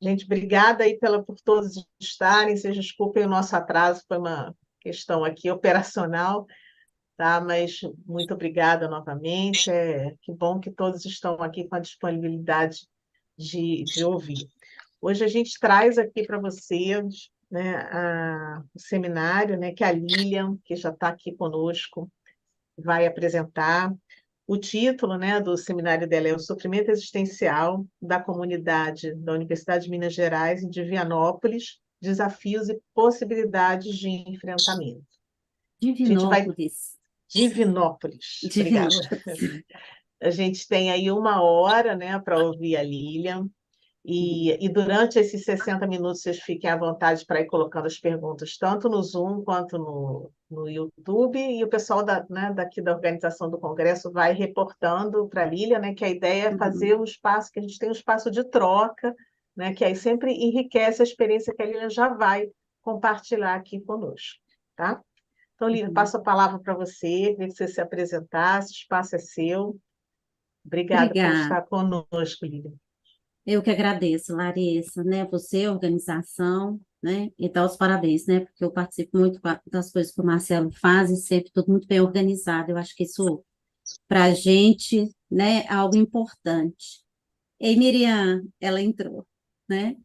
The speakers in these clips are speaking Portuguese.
Gente, obrigada aí por todos estarem. Vocês desculpem o nosso atraso, foi uma questão aqui operacional, tá? Mas muito obrigada novamente. Que bom que todos estão aqui com a disponibilidade de ouvir. Hoje a gente traz aqui para vocês, né, o seminário, né, que a Lilian, que já está aqui conosco, vai apresentar. O título, né, do seminário dela é O Sofrimento Existencial da Comunidade da Universidade de Minas Gerais e de Vianópolis, Desafios e Possibilidades de Enfrentamento. A gente vai... Divinópolis. Divinópolis, obrigada. Divinópolis. A gente tem aí 1 hora, né, para ouvir a Lilian. E durante esses 60 minutos, vocês fiquem à vontade para ir colocando as perguntas, tanto no Zoom quanto no YouTube, e o pessoal né, daqui da organização do Congresso vai reportando para a Lília, né, que a ideia é fazer Uhum, um espaço, que a gente tem um espaço de troca, né, que aí sempre enriquece a experiência que a Lília já vai compartilhar aqui conosco, tá? Então, Lília, uhum. passo a palavra para você, queria que você se apresentasse, o espaço é seu. Obrigada por Obrigada. estar conosco, Lília. Eu que agradeço, Larissa, né? Você, a organização, né? E dar os parabéns, né? Porque eu participo muito das coisas que o Marcelo faz e sempre tudo muito bem organizado. Eu acho que isso, para a gente, né, é algo importante. E Miriam, ela entrou, né?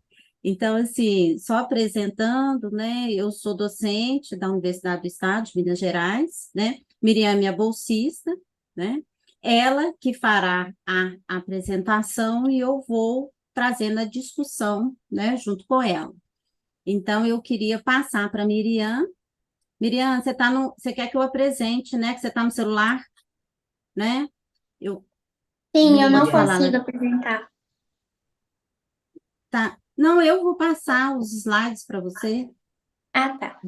Então, assim, só apresentando, né? Eu sou docente da Universidade do Estado de Minas Gerais, né? Miriam é minha bolsista, né? Ela que fará a apresentação e eu vou trazendo a discussão, né, junto com ela. Então, eu queria passar para Miriam. Miriam, você quer que eu apresente, né? Que você está no celular, né? Eu Sim, eu não pode Lília, falar, consigo né? apresentar. Tá. Não, eu vou passar os slides para você, Ah, tá.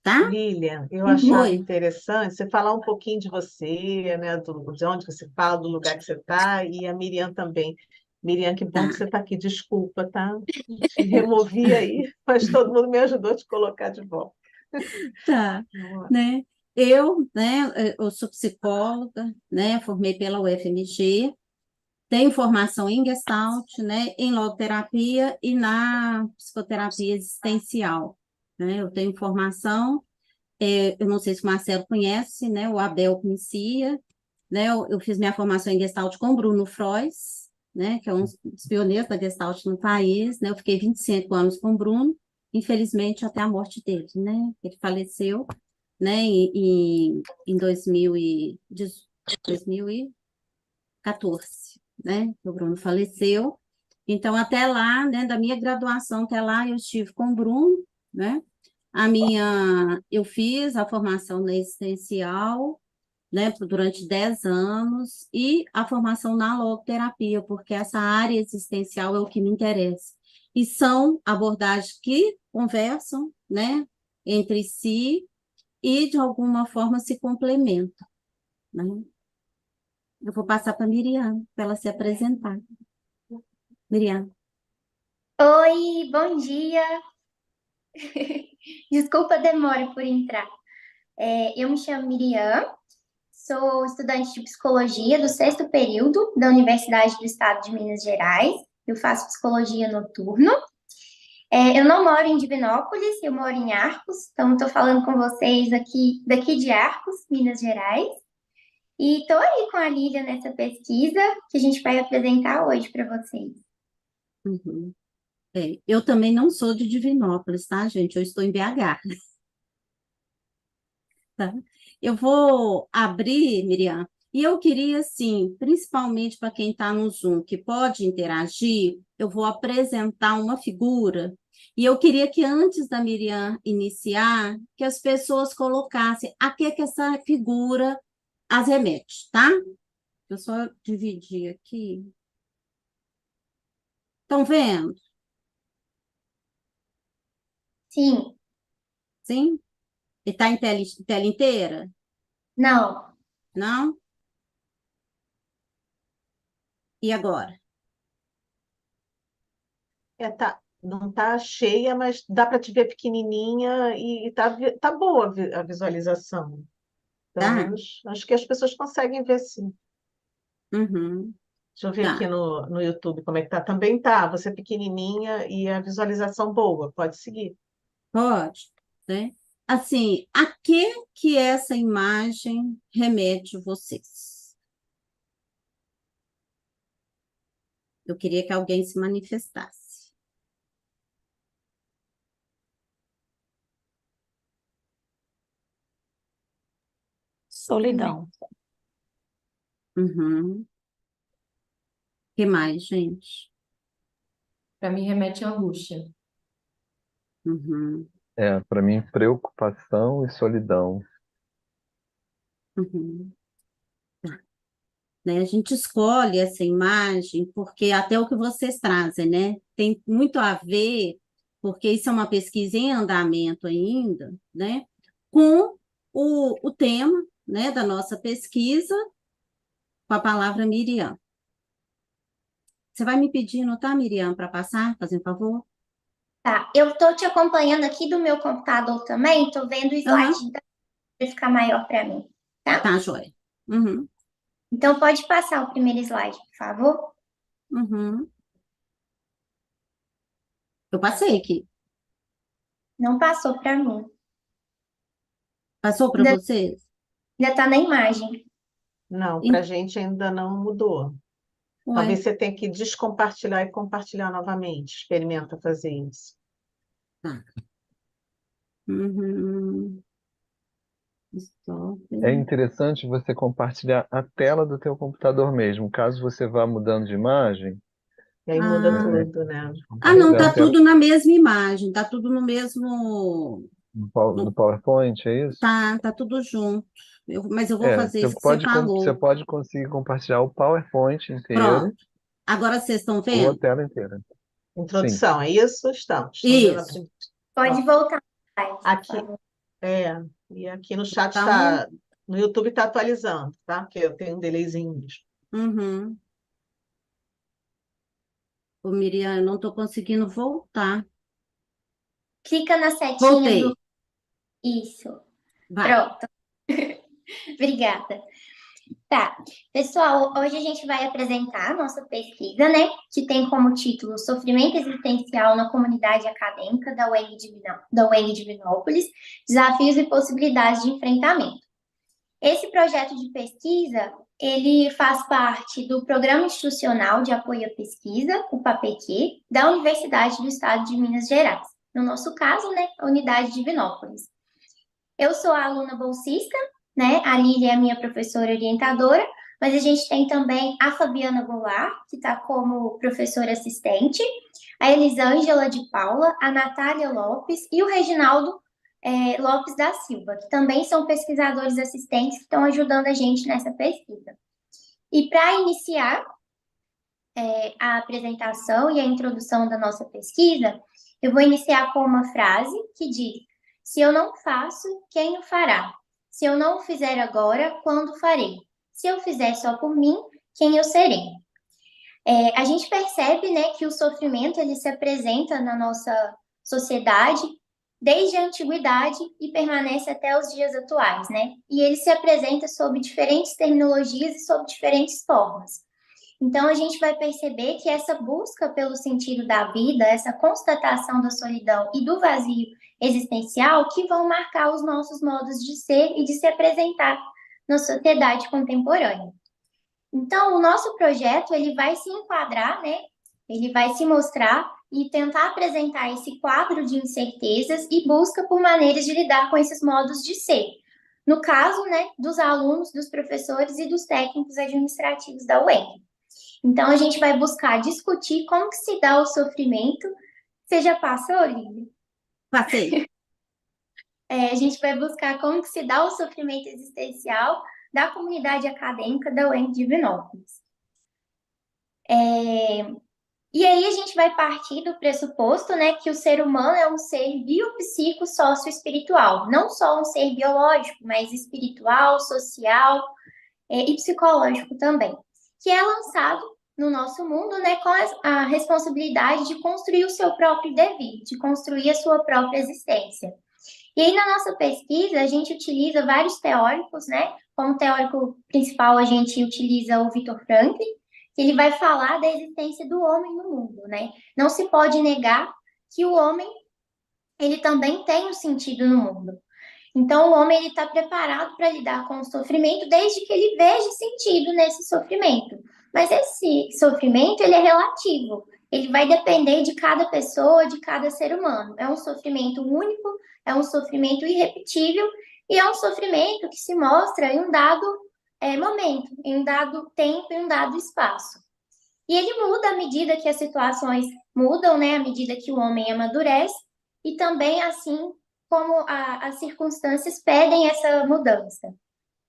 tá? Lilian, eu Uhum. achava Oi. interessante você falar um pouquinho de você, né, de onde você fala, do lugar que você está, e a Miriam também. Miriam, que bom que Tá, você está aqui. Desculpa, tá? Te removi aí, mas todo mundo me ajudou a te colocar de volta. tá, Vamos lá. né? Eu sou psicóloga, né? Formei pela UFMG, tenho formação em Gestalt, né? Em logoterapia e na psicoterapia existencial, né? Eu tenho formação, eu não sei se o Marcelo conhece, né? O Abel conhecia, né? Eu fiz minha formação em Gestalt com Bruno Frois, né? Que é um dos pioneiros da Gestalt no país, né? Eu fiquei 25 anos com o Bruno, infelizmente até a morte dele, né? Ele faleceu, né? Em 2014, né? O Bruno faleceu. Então, até lá, né? Da minha graduação até lá, eu estive com o Bruno, né? Eu fiz a formação na existencial, né, durante 10 anos, e a formação na logoterapia, porque essa área existencial é o que me interessa. E são abordagens que conversam, né, entre si e, de alguma forma, se complementam, né? Eu vou passar para a Miriam, para ela se apresentar. Miriam. Oi, bom dia. Desculpa a demora por entrar. Eu me chamo Miriam, sou estudante de psicologia do sexto período da Universidade do Estado de Minas Gerais. Eu faço psicologia noturno. Eu não moro em Divinópolis, eu moro em Arcos, então estou falando com vocês aqui daqui de Arcos, Minas Gerais. E estou aí com a Lília nessa pesquisa que a gente vai apresentar hoje para vocês. Uhum. Eu também não sou de Divinópolis, tá, gente? Eu estou em BH. Tá? Eu vou abrir, Miriam, e eu queria, assim, principalmente para quem está no Zoom, que pode interagir, eu vou apresentar uma figura, e eu queria que antes da Miriam iniciar, que as pessoas colocassem a que essa figura as remete, tá? Eu só dividir aqui. Estão vendo? Sim, Sim? E está em tela inteira? não. Não? E agora? Não está cheia, mas dá para te ver pequenininha e tá boa a visualização. Pelo Tá? menos acho que as pessoas conseguem ver sim. Uhum. Deixa eu ver aqui Tá, no YouTube como é que tá. Também tá, você é pequenininha e a visualização boa, pode seguir. pode, né? Assim, a que essa imagem remete vocês? Eu queria que alguém se manifestasse. Solidão. Uhum. Que mais, gente? Para mim, remete à angústia. Uhum, Para mim, preocupação e solidão. uhum. Né? A gente escolhe essa imagem porque até o que vocês trazem, né? Tem muito a ver, porque isso é uma pesquisa em andamento ainda, né? Com o tema, né, da nossa pesquisa, com a palavra Miriam. Você vai me pedindo, tá, Miriam, para passar, fazer um favor? Tá, eu tô te acompanhando aqui do meu computador também, tô vendo o Aham, slide para ficar maior para mim, tá? tá, joia. Uhum, Então pode passar o primeiro slide, por favor. uhum. Eu passei aqui. Não passou para mim. Passou para Ainda, vocês? ainda tá na imagem. Não, para a Em- gente ainda não mudou. Talvez Ué, você tenha que descompartilhar e compartilhar novamente. Experimenta fazer isso. tá. Uhum. Stop. É interessante você compartilhar a tela do teu computador mesmo. Caso você vá mudando de imagem, E aí muda Ah, tudo, né? não, compartilhar a tá tela tudo na mesma imagem, tá tudo no mesmo. do PowerPoint, é isso? Tá tudo junto. Mas eu vou fazer Você isso que você você falou. pode conseguir compartilhar o PowerPoint inteiro Pronto. Agora vocês estão ou a vendo? tela inteira. Sim. Introdução, é isso? Estamos vendo a Isso. primeira. Pode Ó, voltar no slide, por aqui, favor. e aqui no chat Então, está, no YouTube está atualizando, tá? Porque eu tenho um delayzinho mesmo. uhum. Ô, Miriam, eu não estou conseguindo voltar. Clica na setinha do. Voltei. Isso. Vai. Pronto. Obrigada. Tá. Pessoal, hoje a gente vai apresentar a nossa pesquisa, né? Que tem como título Sofrimento Existencial na Comunidade Acadêmica da UENG de Vinópolis, Desafios e Possibilidades de Enfrentamento. Esse projeto de pesquisa, ele faz parte do Programa Institucional de Apoio à Pesquisa, o PAPEQ, da Universidade do Estado de Minas Gerais. No nosso caso, né, a unidade de Vinópolis. Eu sou a aluna bolsista, né? A Lília é a minha professora orientadora, mas a gente tem também a Fabiana Goulart, que está como professora assistente, a Elisângela de Paula, a Natália Lopes e o Reginaldo Lopes da Silva, que também são pesquisadores assistentes que estão ajudando a gente nessa pesquisa. E para iniciar a apresentação e a introdução da nossa pesquisa, eu vou iniciar com uma frase que diz: se eu não faço, quem o fará? Se eu não o fizer agora, quando farei? Se eu fizer só por mim, quem eu serei? A gente percebe, né, que o sofrimento ele se apresenta na nossa sociedade desde a antiguidade e permanece até os dias atuais, né? E ele se apresenta sob diferentes terminologias e sob diferentes formas. Então, a gente vai perceber que essa busca pelo sentido da vida, essa constatação da solidão e do vazio existencial, que vão marcar os nossos modos de ser e de se apresentar na sociedade contemporânea. Então, o nosso projeto, ele vai se enquadrar, né? Ele vai se mostrar e tentar apresentar esse quadro de incertezas e busca por maneiras de lidar com esses modos de ser. No caso, né, dos alunos, dos professores e dos técnicos administrativos da UEM. Então, a gente vai buscar discutir como que se dá o sofrimento. Você já passou, Olivia? Passei. A gente vai buscar como que se dá o sofrimento existencial da comunidade acadêmica da UEM de Vinópolis. E aí a gente vai partir do pressuposto, né, que o ser humano é um ser biopsico socioespiritual, não só um ser biológico, mas espiritual, social, e psicológico também, que é lançado no nosso mundo, né, com a responsabilidade de construir o seu próprio devir, de construir a sua própria existência. E aí, na nossa pesquisa, a gente utiliza vários teóricos, né? Como teórico principal, a gente utiliza o Viktor Frankl, que ele vai falar da existência do homem no mundo, né? Não se pode negar que o homem, ele também tem um sentido no mundo. Então, o homem está preparado para lidar com o sofrimento desde que ele veja sentido nesse sofrimento. Mas esse sofrimento, ele é relativo. Ele vai depender de cada pessoa, de cada ser humano. É um sofrimento único, é um sofrimento irrepetível e é um sofrimento que se mostra em um dado momento, em um dado tempo, em um dado espaço. E ele muda à medida que as situações mudam, né? À medida que o homem amadurece e também assim como as circunstâncias pedem essa mudança.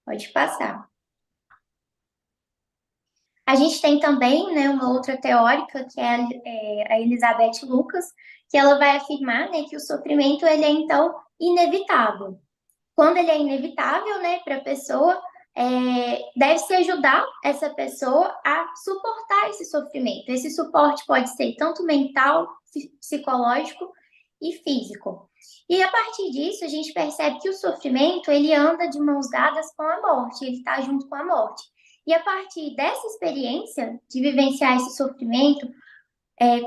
Pode passar. A gente tem também, né, uma outra teórica, que é a Elizabeth Lucas, que ela vai afirmar, né, que o sofrimento ele é, então, inevitável. Quando ele é inevitável, né, para a pessoa, deve-se ajudar essa pessoa a suportar esse sofrimento. Esse suporte pode ser tanto mental, psicológico e físico. E a partir disso, a gente percebe que o sofrimento, ele anda de mãos dadas com a morte, ele está junto com a morte. E a partir dessa experiência de vivenciar esse sofrimento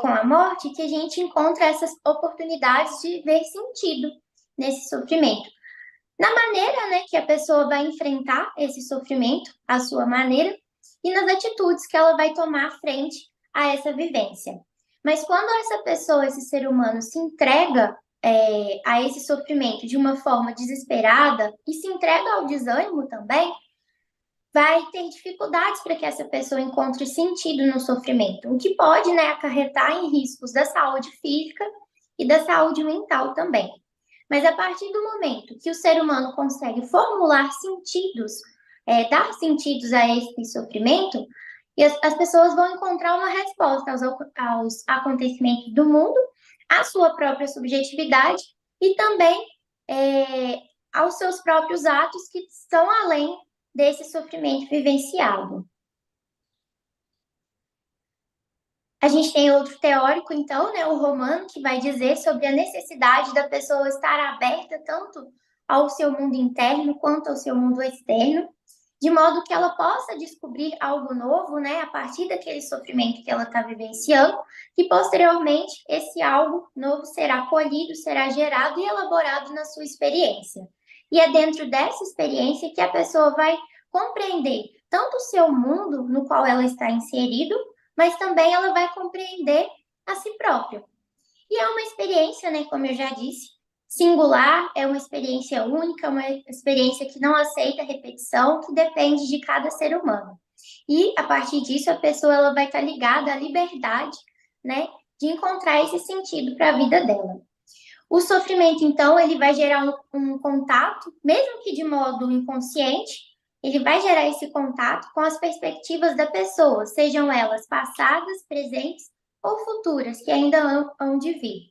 com a morte, que a gente encontra essas oportunidades de ver sentido nesse sofrimento. Na maneira, né, que a pessoa vai enfrentar esse sofrimento, à sua maneira, e nas atitudes que ela vai tomar frente a essa vivência. Mas quando essa pessoa, esse ser humano, se entrega a esse sofrimento de uma forma desesperada e se entrega ao desânimo também, vai ter dificuldades para que essa pessoa encontre sentido no sofrimento, o que pode, né, acarretar em riscos da saúde física e da saúde mental também. Mas a partir do momento que o ser humano consegue formular sentidos, dar sentidos a esse sofrimento, e as pessoas vão encontrar uma resposta aos acontecimentos do mundo, à sua própria subjetividade e também aos seus próprios atos que estão além desse sofrimento vivenciado. A gente tem outro teórico, então, né, o Romano, que vai dizer sobre a necessidade da pessoa estar aberta tanto ao seu mundo interno quanto ao seu mundo externo, de modo que ela possa descobrir algo novo, né, a partir daquele sofrimento que ela está vivenciando, e posteriormente esse algo novo será colhido, será gerado e elaborado na sua experiência. E é dentro dessa experiência que a pessoa vai compreender tanto o seu mundo no qual ela está inserido, mas também ela vai compreender a si própria. E é uma experiência, né, como eu já disse, singular, é uma experiência única, uma experiência que não aceita repetição, que depende de cada ser humano. E, a partir disso, a pessoa ela vai estar ligada à liberdade, né, de encontrar esse sentido para a vida dela. O sofrimento, então, ele vai gerar um contato, mesmo que de modo inconsciente, ele vai gerar esse contato com as perspectivas da pessoa, sejam elas passadas, presentes ou futuras, que ainda hão de vir.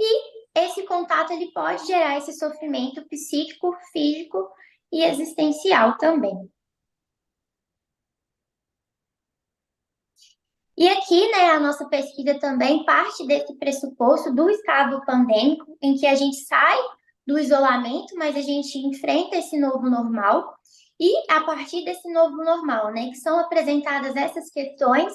E esse contato ele pode gerar esse sofrimento psíquico, físico e existencial também. E aqui, né, a nossa pesquisa também parte desse pressuposto do estado pandêmico, em que a gente sai do isolamento, mas a gente enfrenta esse novo normal. E a partir desse novo normal, né, que são apresentadas essas questões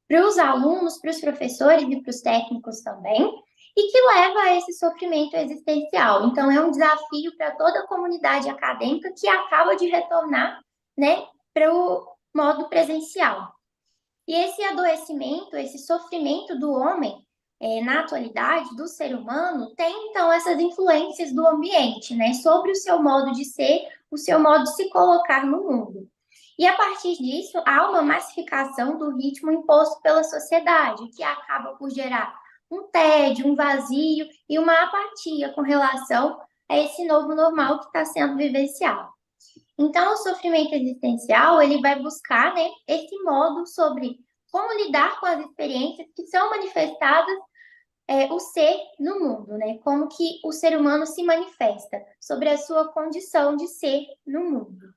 para os alunos, para os professores e para os técnicos também, e que leva a esse sofrimento existencial. Então, é um desafio para toda a comunidade acadêmica que acaba de retornar, né, para o modo presencial. E esse adoecimento, esse sofrimento do homem, na atualidade, do ser humano, tem, então, essas influências do ambiente, né, sobre o seu modo de ser, o seu modo de se colocar no mundo. E, a partir disso, há uma massificação do ritmo imposto pela sociedade, que acaba por gerar um tédio, um vazio e uma apatia com relação a esse novo normal que está sendo vivenciado. Então, o sofrimento existencial, ele vai buscar, né, esse modo sobre como lidar com as experiências que são manifestadas o ser no mundo, né? Como que o ser humano se manifesta sobre a sua condição de ser no mundo.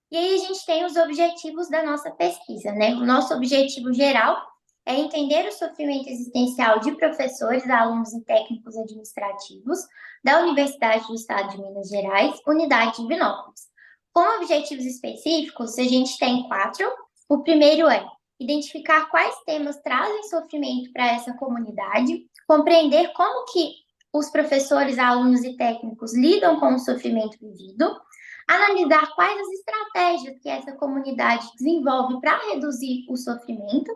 E aí a gente tem os objetivos da nossa pesquisa, né? O nosso objetivo geral é entender o sofrimento existencial de professores, alunos e técnicos administrativos da Universidade do Estado de Minas Gerais, Unidade de Divinópolis, Com objetivos específicos, a gente tem 4. O primeiro é identificar quais temas trazem sofrimento para essa comunidade, compreender como que os professores, alunos e técnicos lidam com o sofrimento vivido, analisar quais as estratégias que essa comunidade desenvolve para reduzir o sofrimento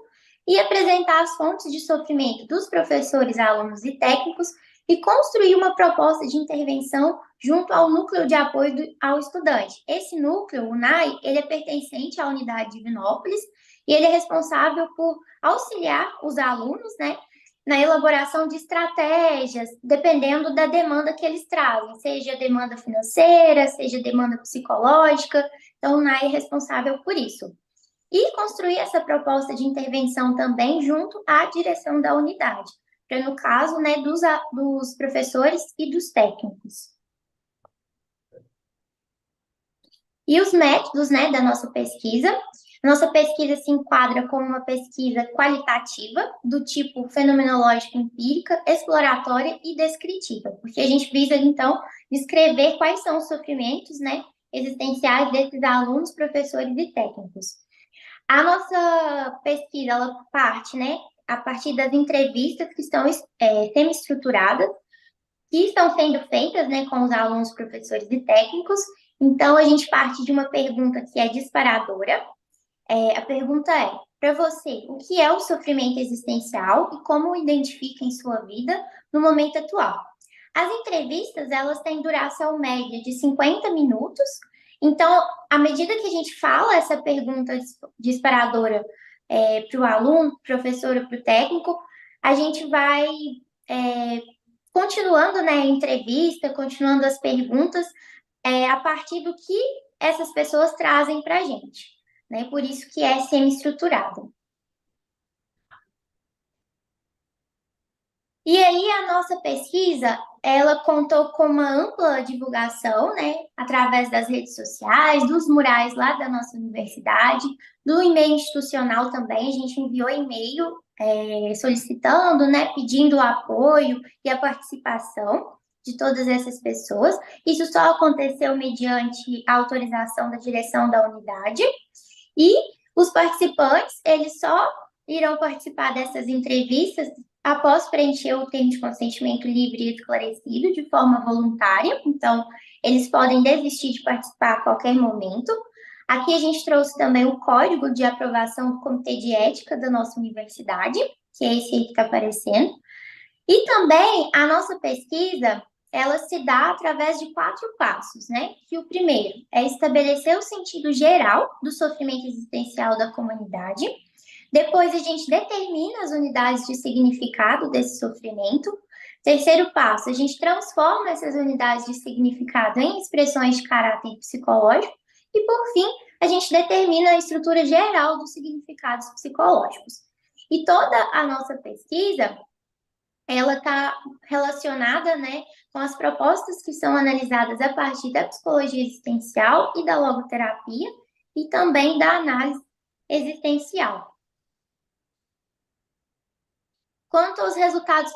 e apresentar as fontes de sofrimento dos professores, alunos e técnicos e construir uma proposta de intervenção junto ao núcleo de apoio ao estudante. Esse núcleo, o NAI, ele é pertencente à unidade de Divinópolis e ele é responsável por auxiliar os alunos, né, na elaboração de estratégias, dependendo da demanda que eles trazem, seja demanda financeira, seja demanda psicológica. Então, o NAI é responsável por isso. E construir essa proposta de intervenção também junto à direção da unidade, para no caso, né, dos professores e dos técnicos. E os métodos, né, da nossa pesquisa. Nossa pesquisa se enquadra como uma pesquisa qualitativa, do tipo fenomenológica empírica, exploratória e descritiva, porque a gente visa, então, descrever quais são os sofrimentos, né, existenciais desses alunos, professores e técnicos. A nossa pesquisa, ela parte, né, a partir das entrevistas que estão semi-estruturadas, que estão sendo feitas, né, com os alunos, professores e técnicos. Então, a gente parte de uma pergunta que é disparadora. A pergunta é, para você, o que é o sofrimento existencial e como o identifica em sua vida no momento atual? As entrevistas, elas têm duração média de 50 minutos. Então, à medida que a gente fala essa pergunta disparadora para o aluno, professor ou para o técnico, a gente vai continuando, né, a entrevista, continuando as perguntas, a partir do que essas pessoas trazem para a gente, né? Por isso que é semi-estruturado. E aí a nossa pesquisa, ela contou com uma ampla divulgação, né, através das redes sociais, dos murais lá da nossa universidade, do e-mail institucional também. A gente enviou e-mail solicitando, né, pedindo o apoio e a participação de todas essas pessoas. Isso só aconteceu mediante a autorização da direção da unidade. E os participantes, eles só irão participar dessas entrevistas após preencher o termo de consentimento livre e esclarecido de forma voluntária. Então, eles podem desistir de participar a qualquer momento. Aqui a gente trouxe também o código de aprovação do Comitê de Ética da nossa universidade, que é esse aí que está aparecendo. E também a nossa pesquisa, ela se dá através de 4 passos, né? Que o primeiro é estabelecer o sentido geral do sofrimento existencial da comunidade. Depois, a gente determina as unidades de significado desse sofrimento. Terceiro passo, a gente transforma essas unidades de significado em expressões de caráter psicológico. E, por fim, a gente determina a estrutura geral dos significados psicológicos. E toda a nossa pesquisa, ela está relacionada, né, com as propostas que são analisadas a partir da psicologia existencial e da logoterapia, e também da análise existencial. Quanto aos resultados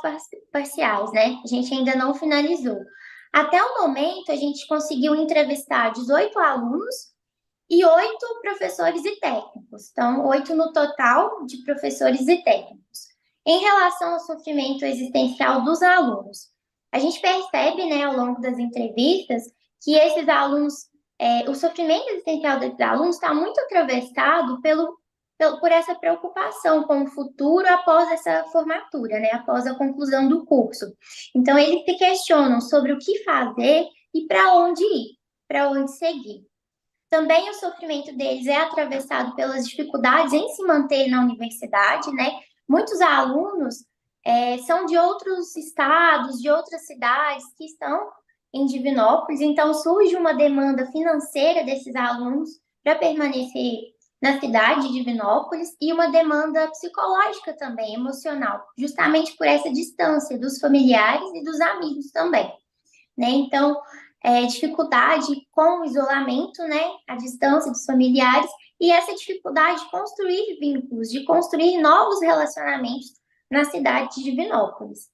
parciais, né, a gente ainda não finalizou. Até o momento, a gente conseguiu entrevistar 18 alunos e 8 professores e técnicos. Então, 8 no total de professores e técnicos. Em relação ao sofrimento existencial dos alunos, a gente percebe, né, ao longo das entrevistas, que esses alunos, o sofrimento existencial desses alunos está muito atravessado por essa preocupação com o futuro após essa formatura, né, após a conclusão do curso. Então, eles se questionam sobre o que fazer e para onde ir, para onde seguir. Também o sofrimento deles é atravessado pelas dificuldades em se manter na universidade, né? Muitos alunos são de outros estados, de outras cidades que estão em Divinópolis, então surge uma demanda financeira desses alunos para permanecer na cidade de Divinópolis e uma demanda psicológica também, emocional, justamente por essa distância dos familiares e dos amigos também, né? Então, dificuldade com o isolamento, né? A distância dos familiares e essa dificuldade de construir vínculos, de construir novos relacionamentos na cidade de Divinópolis.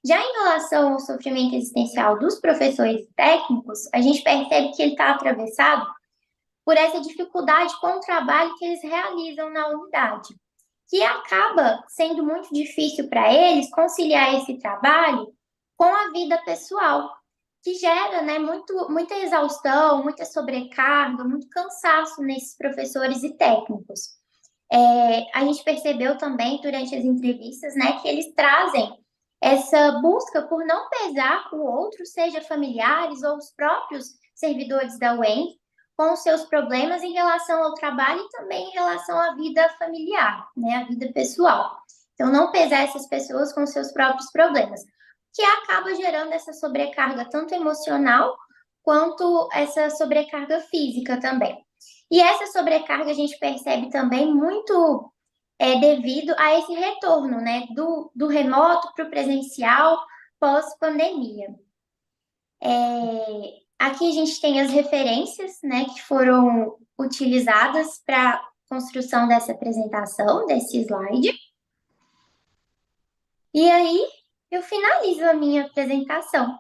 Já em relação ao sofrimento existencial dos professores técnicos, a gente percebe que ele está atravessado por essa dificuldade com o trabalho que eles realizam na unidade, que acaba sendo muito difícil para eles conciliar esse trabalho com a vida pessoal, que gera, né, muita exaustão, muita sobrecarga, muito cansaço nesses professores e técnicos. A gente percebeu também durante as entrevistas, né, que eles trazem essa busca por não pesar o outro, seja familiares ou os próprios servidores da UEM, com os seus problemas em relação ao trabalho e também em relação à vida familiar, né, à vida pessoal. Então, não pesar essas pessoas com seus próprios problemas, que acaba gerando essa sobrecarga tanto emocional quanto essa sobrecarga física também. E essa sobrecarga a gente percebe também muito devido a esse retorno, né, do remoto para o presencial pós-pandemia. Aqui a gente tem as referências, né, que foram utilizadas para a construção dessa apresentação, desse slide. E aí eu finalizo a minha apresentação.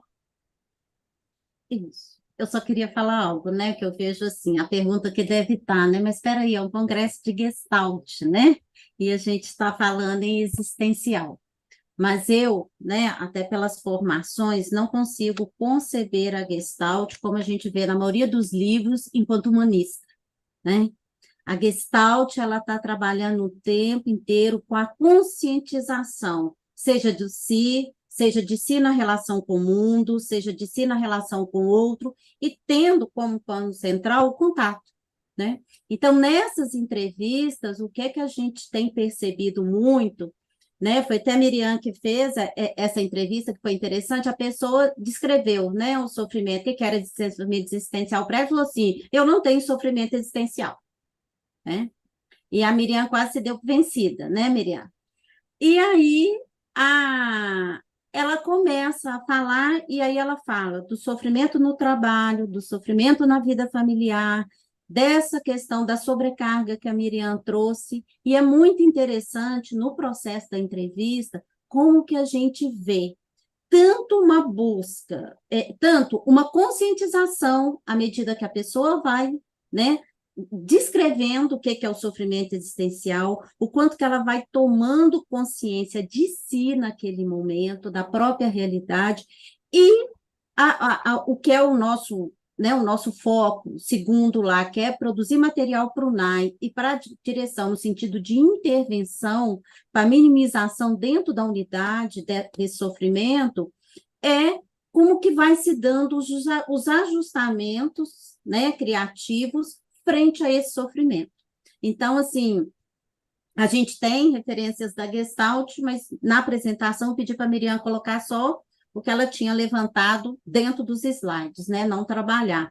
Isso. Eu só queria falar algo, né? Que eu vejo assim, a pergunta que deve estar, né? Mas espera aí, é um congresso de Gestalt, né? E a gente está falando em existencial. Mas eu, né, até pelas formações, não consigo conceber a Gestalt como a gente vê na maioria dos livros enquanto humanista, né? A Gestalt, ela está trabalhando o tempo inteiro com a conscientização, seja de si na relação com o mundo, seja de si na relação com o outro, e tendo como pano central o contato, né? Então, nessas entrevistas, o que é que a gente tem percebido muito, né? Foi até a Miriam que fez essa entrevista, que foi interessante, a pessoa descreveu, né, o sofrimento, o que era sofrimento existencial para ela, falou assim, eu não tenho sofrimento existencial, né? E a Miriam quase se deu vencida, né, Miriam? E aí a, ela começa a falar, e aí ela fala do sofrimento no trabalho, do sofrimento na vida familiar, dessa questão da sobrecarga que a Miriam trouxe, e é muito interessante no processo da entrevista como que a gente vê tanto uma busca, tanto uma conscientização à medida que a pessoa vai, né, descrevendo o que é o sofrimento existencial, o quanto que ela vai tomando consciência de si naquele momento, da própria realidade, e o que é o nosso, né, o nosso foco, segundo lá, que é produzir material para o NAI e para a direção, no sentido de intervenção, para minimização dentro da unidade desse sofrimento, é como que vai se dando os ajustamentos, né, criativos frente a esse sofrimento. Então, assim, a gente tem referências da Gestalt, mas na apresentação eu pedi para a Miriam colocar só o que ela tinha levantado dentro dos slides, né, não trabalhar.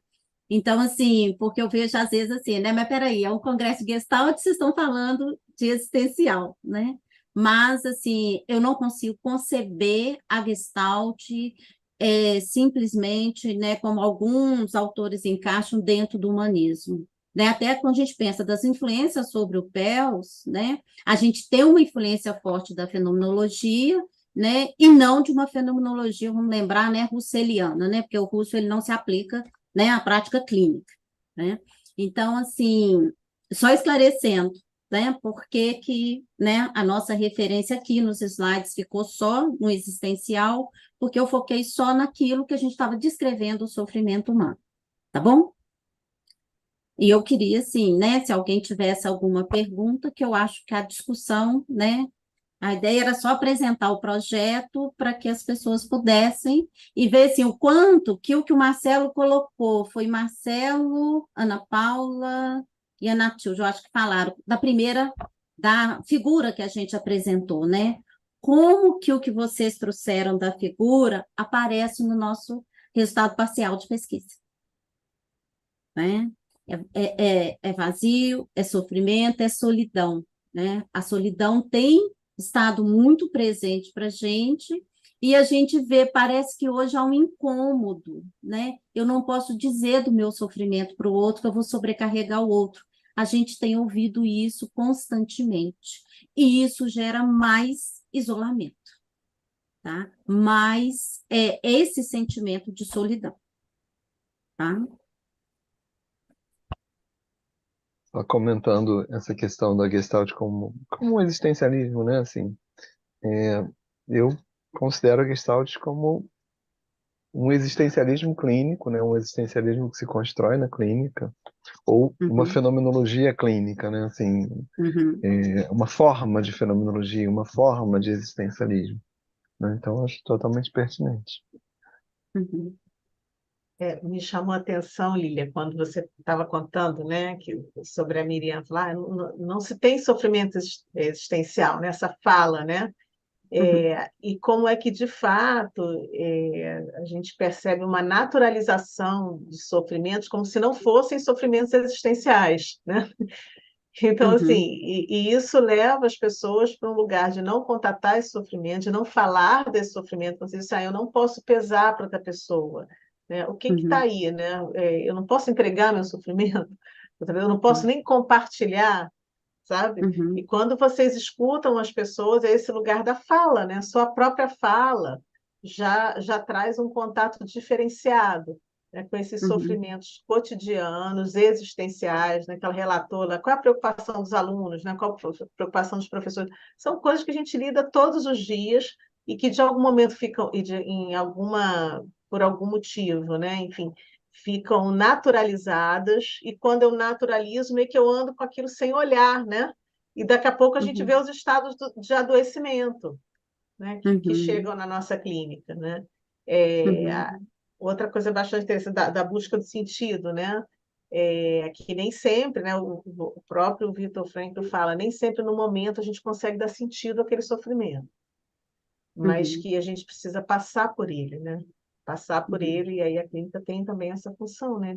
Então, assim, porque eu vejo às vezes assim, né, mas peraí, é um congresso de Gestalt, vocês estão falando de existencial, né? Mas, assim, eu não consigo conceber a Gestalt simplesmente, né, como alguns autores encaixam dentro do humanismo. Né? Até quando a gente pensa das influências sobre o PELS, né, a gente tem uma influência forte da fenomenologia, né, e não de uma fenomenologia, vamos lembrar, né, russeliana, né, porque o Russell ele não se aplica, né, à prática clínica, né? Então, assim, só esclarecendo, né, por que, né, a nossa referência aqui nos slides ficou só no existencial, porque eu foquei só naquilo que a gente estava descrevendo o sofrimento humano, tá bom? E eu queria, assim, né, se alguém tivesse alguma pergunta, que eu acho que a discussão, né, a ideia era só apresentar o projeto para que as pessoas pudessem e ver, assim, o quanto que o Marcelo colocou, foi Marcelo, Ana Paula e a Natilde, eu acho que falaram, da primeira, da figura que a gente apresentou, né? Como que o que vocês trouxeram da figura aparece no nosso resultado parcial de pesquisa, né? É vazio, é sofrimento, é solidão, né? A solidão tem estado muito presente para a gente e a gente vê, parece que hoje há um incômodo, né? Eu não posso dizer do meu sofrimento para o outro que eu vou sobrecarregar o outro. A gente tem ouvido isso constantemente e isso gera mais isolamento, tá? Mais esse sentimento de solidão, tá? Só comentando essa questão da Gestalt como um existencialismo, né? Assim, é, eu considero a Gestalt como um existencialismo clínico, né? Um existencialismo que se constrói na clínica, ou uma Uhum, fenomenologia clínica, né? Assim, uhum, uma forma de fenomenologia, uma forma de existencialismo, né? Então, eu acho totalmente pertinente. uhum, Me chamou a atenção, Lília, quando você estava contando, né, sobre a Miriam, lá, não se tem sofrimento existencial nessa fala, né? uhum, E como é que, de fato, a gente percebe uma naturalização de sofrimentos como se não fossem sofrimentos existenciais, né? Então, assim, uhum, e isso leva as pessoas para um lugar de não contatar esse sofrimento, de não falar desse sofrimento, você diz, eu não posso pesar para outra pessoa, né? O que está uhum, aí, né? Eu não posso entregar meu sofrimento, eu não posso uhum, nem compartilhar, sabe? E uhum, quando vocês escutam as pessoas, é esse lugar da fala, né? Sua própria fala já traz um contato diferenciado, né, com esses uhum, sofrimentos cotidianos, existenciais, né, que ela relatou lá. Qual é a preocupação dos alunos, né? Qual a preocupação dos professores? São coisas que a gente lida todos os dias e que de algum momento ficam, por algum motivo, né? Enfim, ficam naturalizadas, e quando eu naturalizo, meio que eu ando com aquilo sem olhar, né? E daqui a pouco a gente vê uhum, os estados de adoecimento, né? Que uhum, chegam na nossa clínica, né? É, uhum, a- Outra coisa bastante interessante da busca do sentido, né? Que nem sempre, né? O próprio Viktor Frankl fala, nem sempre no momento a gente consegue dar sentido àquele sofrimento, mas uhum, que a gente precisa passar por ele, né? Passar por uhum, ele, e aí a clínica tem também essa função, né?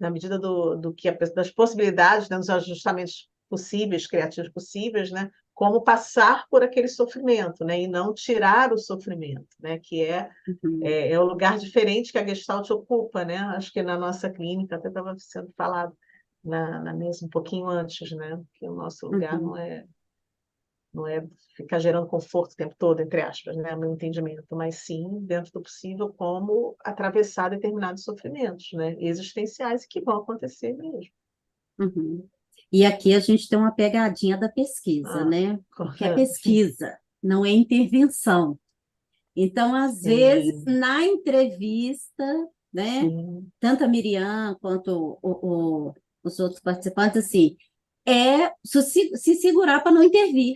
Na medida do que das possibilidades, né? Dos ajustamentos possíveis, criativos possíveis, né? Como passar por aquele sofrimento, né? E não tirar o sofrimento, né? Que uhum, é o lugar diferente que a Gestalt ocupa, né? Acho que na nossa clínica, até estava sendo falado na mesa um pouquinho antes, né? Que o nosso lugar uhum, não é ficar gerando conforto o tempo todo, entre aspas, né? Meu entendimento, mas sim, dentro do possível, como atravessar determinados sofrimentos, né? Existenciais que vão acontecer mesmo. uhum. E aqui a gente tem uma pegadinha da pesquisa, Ah, né? Porque é pesquisa, não é intervenção. Então, às vezes, sim, na entrevista, né, sim. tanto a Miriam quanto os outros participantes, assim, se segurar para não intervir,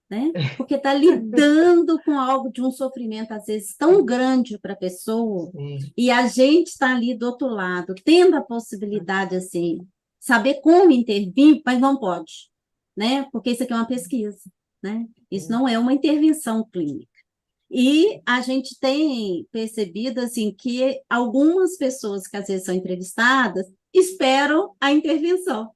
né? Porque está lidando com algo de um sofrimento, às vezes, tão grande para a pessoa, Sim. e a gente está ali do outro lado, tendo a possibilidade, assim, saber como intervir, mas não pode, né? Porque isso aqui é uma pesquisa, né? Isso não é uma intervenção clínica. E a gente tem percebido assim que algumas pessoas que às vezes são entrevistadas esperam a intervenção,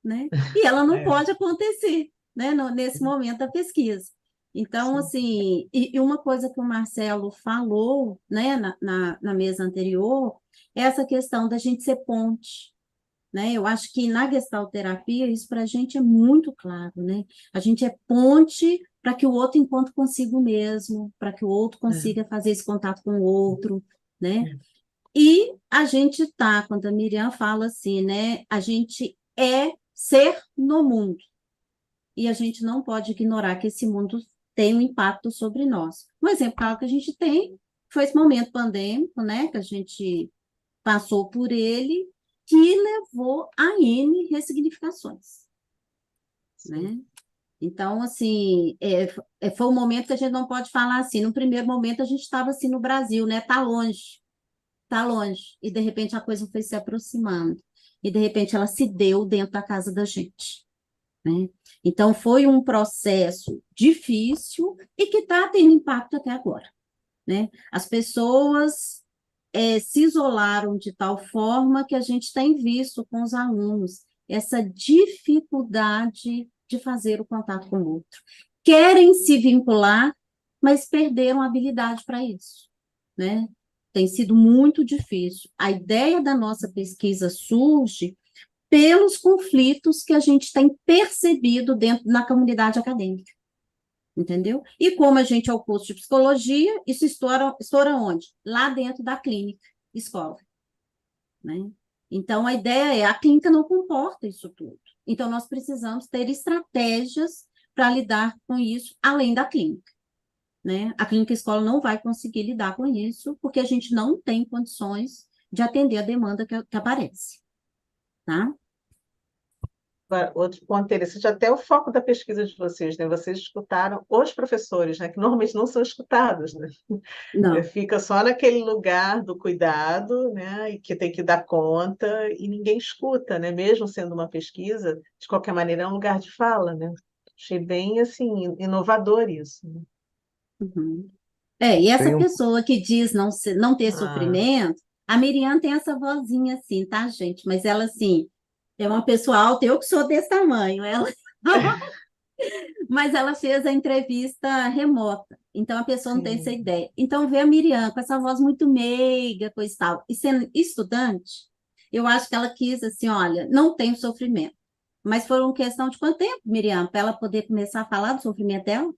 né? E ela não É, pode acontecer, né? Nesse momento da pesquisa. Então, sim. assim, e uma coisa que o Marcelo falou, né, na mesa anterior, é essa questão da gente ser ponte, né? Eu acho que na gestalterapia isso para a gente é muito claro, né? A gente é ponte para que o outro encontre consigo mesmo, para que o outro É, consiga fazer esse contato com o outro, né? é, E a gente tá, quando a Miriam fala assim, né? A gente é ser no mundo e a gente não pode ignorar que esse mundo tem um impacto sobre nós. Um exemplo claro que a gente tem foi esse momento pandêmico, né? Que a gente passou por ele, que levou a N ressignificações, sim. né? Então, assim, foi um momento que a gente não pode falar assim. No primeiro momento, a gente estava assim no Brasil, né? Tá longe. E de repente a coisa foi se aproximando. E de repente ela se deu dentro da casa da gente, né? Então, foi um processo difícil e que está tendo impacto até agora, né? As pessoas se isolaram de tal forma que a gente tem visto com os alunos essa dificuldade de fazer o contato com o outro. Querem se vincular, mas perderam a habilidade para isso, né? Tem sido muito difícil. A ideia da nossa pesquisa surge pelos conflitos que a gente tem percebido dentro na comunidade acadêmica, entendeu? E como a gente é o curso de psicologia, isso estoura onde? Lá dentro da clínica, escola, né? Então, a ideia é, a clínica não comporta isso tudo. Então, nós precisamos ter estratégias para lidar com isso, além da clínica, né? A clínica escola não vai conseguir lidar com isso, porque a gente não tem condições de atender a demanda que aparece, tá? Outro ponto interessante, até o foco da pesquisa de vocês, né? Vocês escutaram os professores, né? Que normalmente não são escutados, né? Não. Fica só naquele lugar do cuidado, né? E que tem que dar conta e ninguém escuta, né? Mesmo sendo uma pesquisa, de qualquer maneira é um lugar de fala, né? Achei bem assim inovador isso, né? Uhum. E essa Tem um, pessoa que diz não ter Ah, sofrimento, a Miriam tem essa vozinha assim, tá, gente? Mas ela, assim, é uma pessoa alta, eu que sou desse tamanho, ela... Mas ela fez a entrevista remota, então a pessoa não tem essa sim. ideia. Então, ver a Miriam com essa voz muito meiga, coisa e tal, e sendo estudante, eu acho que ela quis assim, olha, não tem sofrimento. Mas foi uma questão de quanto tempo, Miriam, para ela poder começar a falar do sofrimento dela?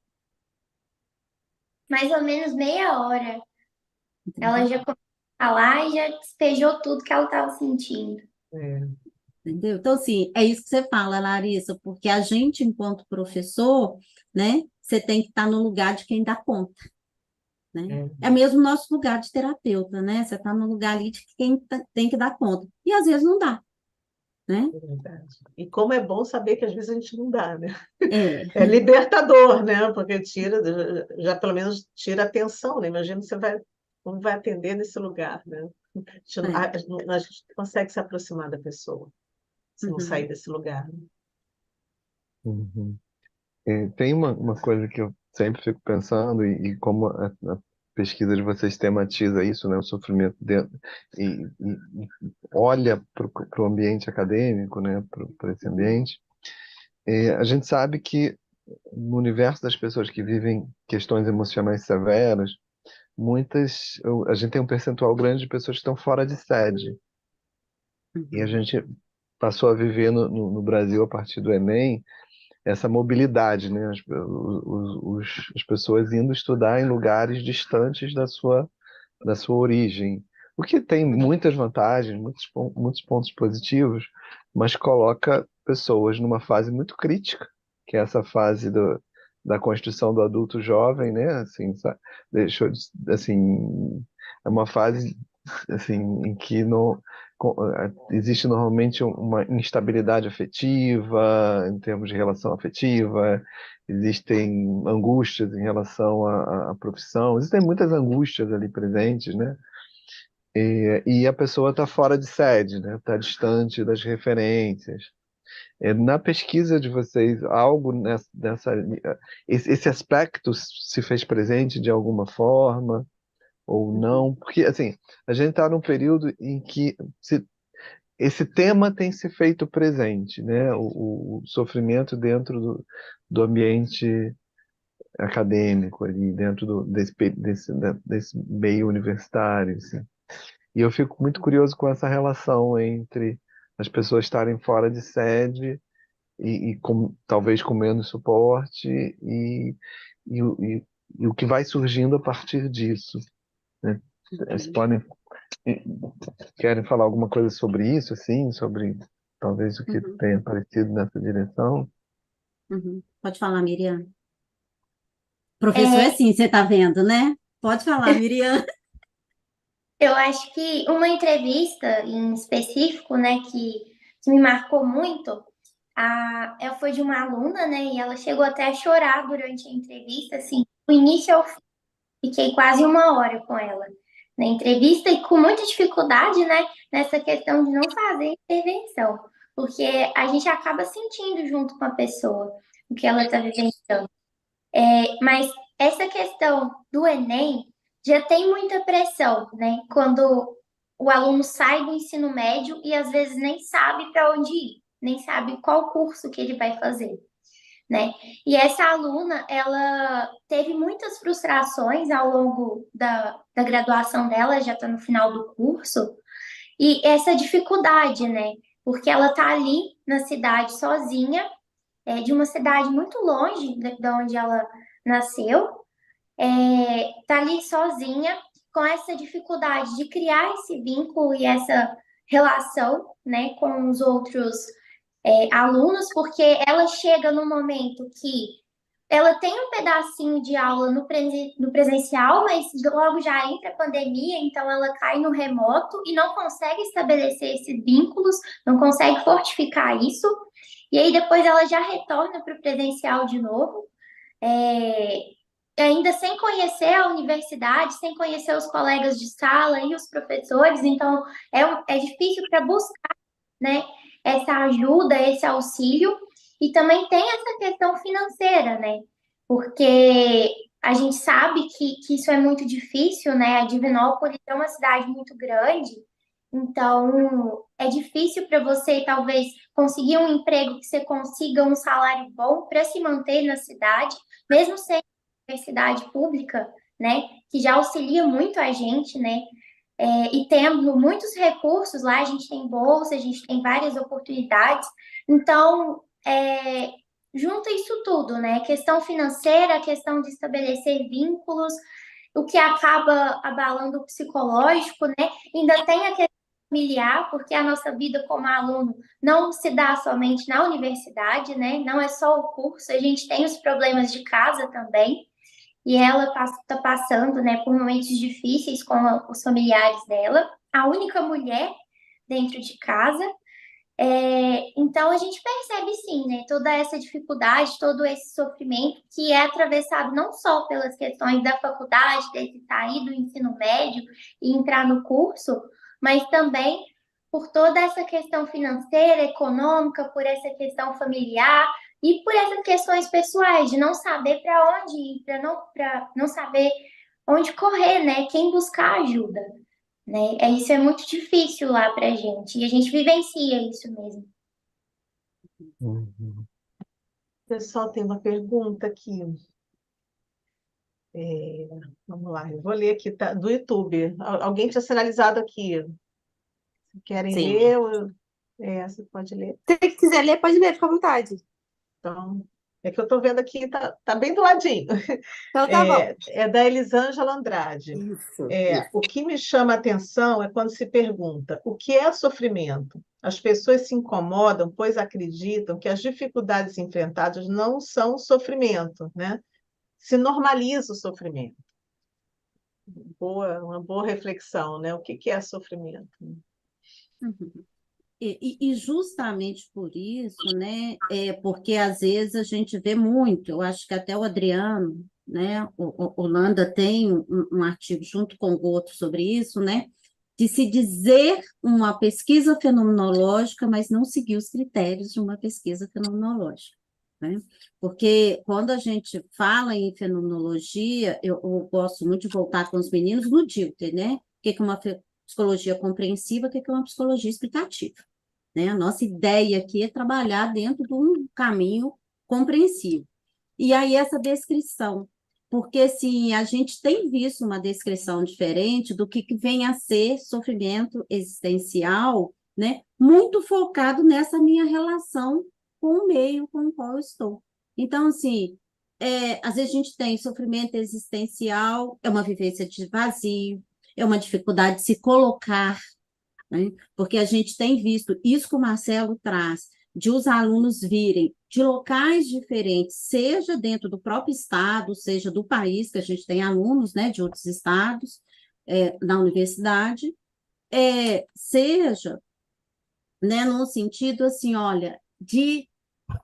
Mais ou menos meia hora. Ela Entendeu? já começou a falar e já despejou tudo que ela estava sentindo. É, Entendeu? Então, assim, é isso que você fala, Larissa, porque a gente, enquanto professor, né, você tem que estar no lugar de quem dá conta, né? é, É mesmo o nosso lugar de terapeuta, né? Você está no lugar ali de quem tem que dar conta. E às vezes não dá, né? é verdade. E como é bom saber que às vezes a gente não dá, né? É, É libertador, né? Porque tira, já pelo menos tira a tensão, né? Imagina você vai, como vai atender nesse lugar, né? é. A gente não consegue se aproximar da pessoa se não sair Uhum, desse lugar, né? uhum. Tem uma coisa que eu sempre fico pensando, e como a pesquisa de vocês tematiza isso, né, o sofrimento dentro, e olha para o ambiente acadêmico, né, para esse uhum, ambiente, a gente sabe que no universo das pessoas que vivem questões emocionais severas, a gente tem um percentual grande de pessoas que estão fora de sede. E a uhum, gente passou a viver no Brasil, a partir do Enem, essa mobilidade, né? As pessoas indo estudar em lugares distantes da sua origem. O que tem muitas vantagens, muitos pontos positivos, mas coloca pessoas numa fase muito crítica, que é essa fase da construção do adulto jovem, né? Assim, deixou, assim, é uma fase assim, em que não, existe normalmente uma instabilidade afetiva, em termos de relação afetiva, existem angústias em relação à profissão, existem muitas angústias ali presentes, né? E a pessoa está fora de sede, né? Está distante das referências. Na pesquisa de vocês, algo esse aspecto se fez presente de alguma forma? Ou uhum, não, porque assim, a gente está num período em que esse tema tem se feito presente, né? O sofrimento dentro do ambiente acadêmico ali, dentro desse meio universitário, assim. E eu fico muito curioso com essa relação entre as pessoas estarem fora de sede talvez com menos suporte e, o- e, e o que vai surgindo a partir disso, né? Vocês uhum, podem Querem falar alguma coisa sobre isso, assim, sobre talvez o que uhum, tenha aparecido nessa direção? uhum. Pode falar, Miriam. Professor é É, assim, você está vendo, né? Pode falar, Miriam. eu acho que uma entrevista em específico, né, que me marcou muito, ela foi de uma aluna, né, e ela chegou até a chorar durante a entrevista, assim, do início ao fim. Fiquei quase uma hora com ela na entrevista e com muita dificuldade, né, nessa questão de não fazer intervenção, porque a gente acaba sentindo junto com a pessoa o que ela está vivenciando. Mas essa questão do Enem já tem muita pressão, né? Quando o aluno sai do ensino médio e às vezes nem sabe para onde ir, nem sabe qual curso que ele vai fazer, né? E essa aluna, ela teve muitas frustrações ao longo da graduação dela, já está no final do curso, e essa dificuldade, né? Porque ela tá ali na cidade sozinha, de uma cidade muito longe de onde ela nasceu, tá ali sozinha, com essa dificuldade de criar esse vínculo e essa relação, né, com os outros alunos, porque ela chega no momento que ela tem um pedacinho de aula no presencial, mas logo já entra a pandemia, então ela cai no remoto e não consegue estabelecer esses vínculos, não consegue fortificar isso, e aí depois ela já retorna para o presencial de novo, é, ainda sem conhecer a universidade, sem conhecer os colegas de sala e os professores, então é difícil para buscar, né, essa ajuda, esse auxílio, e também tem essa questão financeira, né? Porque a gente sabe que isso é muito difícil, né? A Divinópolis é uma cidade muito grande, então é difícil para você talvez conseguir um emprego que você consiga um salário bom para se manter na cidade, mesmo sendo universidade pública, né? Que já auxilia muito a gente, né? E tendo muitos recursos lá, a gente tem bolsa, a gente tem várias oportunidades. Então, junta isso tudo, né? Questão financeira, questão de estabelecer vínculos, o que acaba abalando o psicológico, né? Ainda tem a questão familiar, porque a nossa vida como aluno não se dá somente na universidade, né? Não é só o curso, a gente tem os problemas de casa também. E ela está passando, né, por momentos difíceis com os familiares dela, a única mulher dentro de casa. Então a gente percebe sim, né, toda essa dificuldade, todo esse sofrimento que é atravessado não só pelas questões da faculdade, desse sair do ensino médio e entrar no curso, mas também por toda essa questão financeira, econômica, por essa questão familiar e por essas questões pessoais de não saber para onde ir, para não saber onde correr, né? Quem buscar ajuda, né? Isso é muito difícil lá para a gente e a gente vivencia isso mesmo. Uhum. Pessoal, tem uma pergunta aqui. É, vamos lá, eu vou ler aqui, tá, do YouTube. Alguém tinha sinalizado aqui. Querem Sim. ler? Você pode ler. Se você quiser ler, pode ler, fica à vontade. Então, é que eu estou vendo aqui, tá bem do ladinho. Então tá bom. É da Elisângela Andrade. Isso. O que me chama a atenção é quando se pergunta o que é sofrimento. As pessoas se incomodam, pois acreditam que as dificuldades enfrentadas não são sofrimento, né? Se normaliza o sofrimento. Uma boa reflexão, né? O que é sofrimento? Uhum. E justamente por isso, né, porque às vezes a gente vê muito, eu acho que até o Adriano, né, o Holanda tem um artigo junto com o Goto sobre isso, né, de se dizer uma pesquisa fenomenológica, mas não seguir os critérios de uma pesquisa fenomenológica, né? Porque quando a gente fala em fenomenologia, eu gosto muito de voltar com os meninos no Dilthey, né? O que é uma psicologia compreensiva, o que é uma psicologia explicativa, né? A nossa ideia aqui é trabalhar dentro de um caminho compreensivo. E aí essa descrição, porque assim, a gente tem visto uma descrição diferente do que vem a ser sofrimento existencial, né? Muito focado nessa minha relação com o meio com o qual eu estou. Então, assim, às vezes a gente tem sofrimento existencial, é uma vivência de vazio, é uma dificuldade de se colocar, né? Porque a gente tem visto isso que o Marcelo traz, de os alunos virem de locais diferentes, seja dentro do próprio estado, seja do país, que a gente tem alunos, né, de outros estados, na universidade, seja, né, no sentido assim, olha, de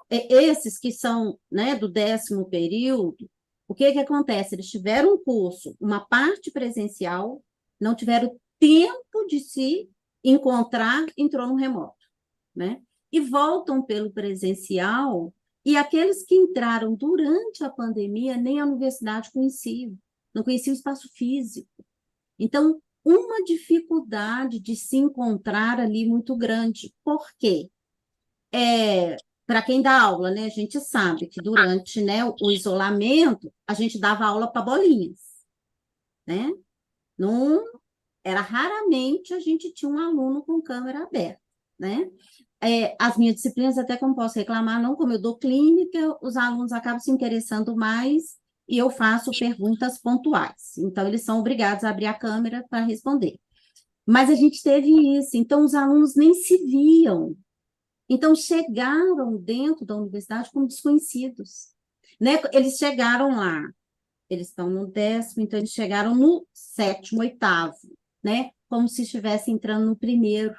esses que são, né, do 10º período, o que acontece? Eles tiveram um curso, uma parte presencial, não tiveram tempo de se encontrar, entrou no remoto, né? E voltam pelo presencial, e aqueles que entraram durante a pandemia, nem a universidade conheciam, não conheciam o espaço físico. Então, uma dificuldade de se encontrar ali muito grande. Por quê? Para quem dá aula, né, a gente sabe que durante, né, o isolamento, a gente dava aula para bolinhas, né? Não, era raramente a gente tinha um aluno com câmera aberta, né? As minhas disciplinas, até como posso reclamar, não, como eu dou clínica, os alunos acabam se interessando mais e eu faço perguntas pontuais. Então, eles são obrigados a abrir a câmera para responder. Mas a gente teve isso, então os alunos nem se viam. Então chegaram dentro da universidade como desconhecidos, né? Eles chegaram lá, eles estão no 10º, então eles chegaram no 7º, 8º, né? Como se estivessem entrando no primeiro.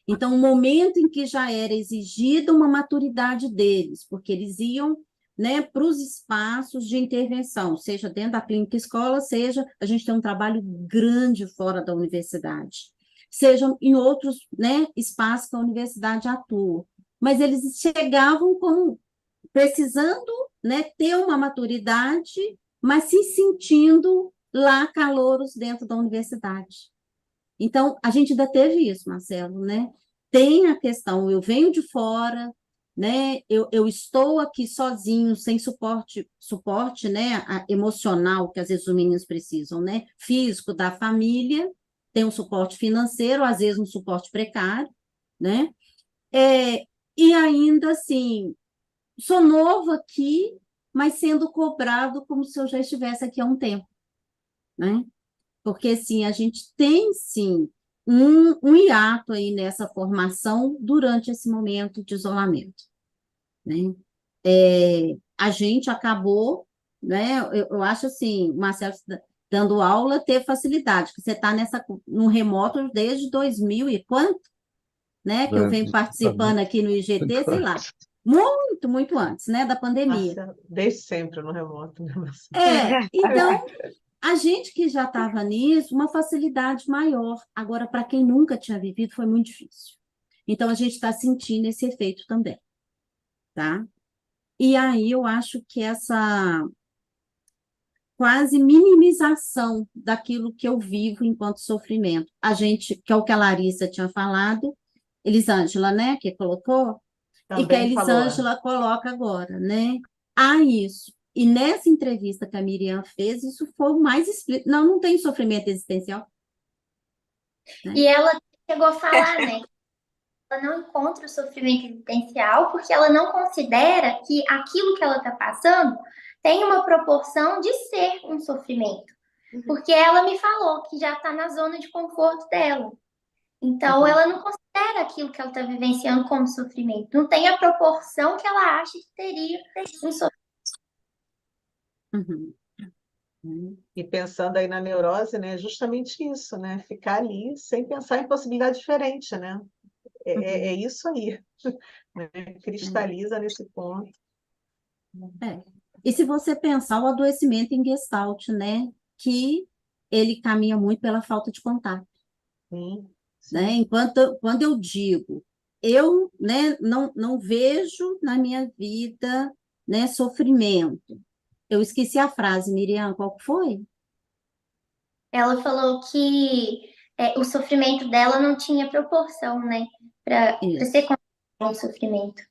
Então, o momento em que já era exigida uma maturidade deles, porque eles iam, né, para os espaços de intervenção, seja dentro da clínica escola, seja a gente tem um trabalho grande fora da universidade, seja em outros, né, espaços que a universidade atua. Mas eles chegavam como precisando, né, ter uma maturidade, mas se sentindo lá calouros dentro da universidade. Então, a gente ainda teve isso, Marcelo, né? Tem a questão, eu venho de fora, né? Eu estou aqui sozinho, sem suporte, né? Emocional, que às vezes os meninos precisam, né? Físico da família, tem um suporte financeiro, às vezes um suporte precário, né? E ainda assim, sou novo aqui, mas sendo cobrado como se eu já estivesse aqui há um tempo, né? Porque, sim, a gente tem, sim, um hiato aí nessa formação durante esse momento de isolamento, né? A gente acabou, né? Eu acho assim, Marcelo, dando aula, ter facilidade, que você está no remoto desde 2000 e quanto, né? Que eu né? venho participando Justamente. aqui no IGT, sei lá, muito, muito antes, né? Da pandemia. Marcelo, desde sempre no remoto, né, Marcelo? Então, a gente que já estava nisso, uma facilidade maior. Agora, para quem nunca tinha vivido, foi muito difícil. Então, a gente está sentindo esse efeito também, tá? E aí eu acho que essa quase minimização daquilo que eu vivo enquanto sofrimento. A gente, que é o que a Larissa tinha falado, Elisângela, né, que colocou, e que a Também falou. Elisângela coloca agora, né? Há isso. E nessa entrevista que a Miriam fez, isso foi o mais explícito. Não, não tem sofrimento existencial, né? E ela chegou a falar, né? Ela não encontra o sofrimento existencial porque ela não considera que aquilo que ela está passando tem uma proporção de ser um sofrimento. Porque ela me falou que já está na zona de conforto dela. Então, ela não considera aquilo que ela está vivenciando como sofrimento. Não tem a proporção que ela acha que teria um sofrimento. Uhum. Uhum. E pensando aí na neurose, né, é justamente isso, né? Ficar ali sem pensar em possibilidade diferente, né? É isso aí, né? Cristaliza nesse ponto. É. E se você pensar o adoecimento em Gestalt, né? Que ele caminha muito pela falta de contato, Sim, né? sim. Quando eu digo, eu, né, não vejo na minha vida, né, sofrimento. Eu esqueci a frase, Miriam, qual que foi? Ela falou que o sofrimento dela não tinha proporção, né? Para ser Isso. considerado um sofrimento.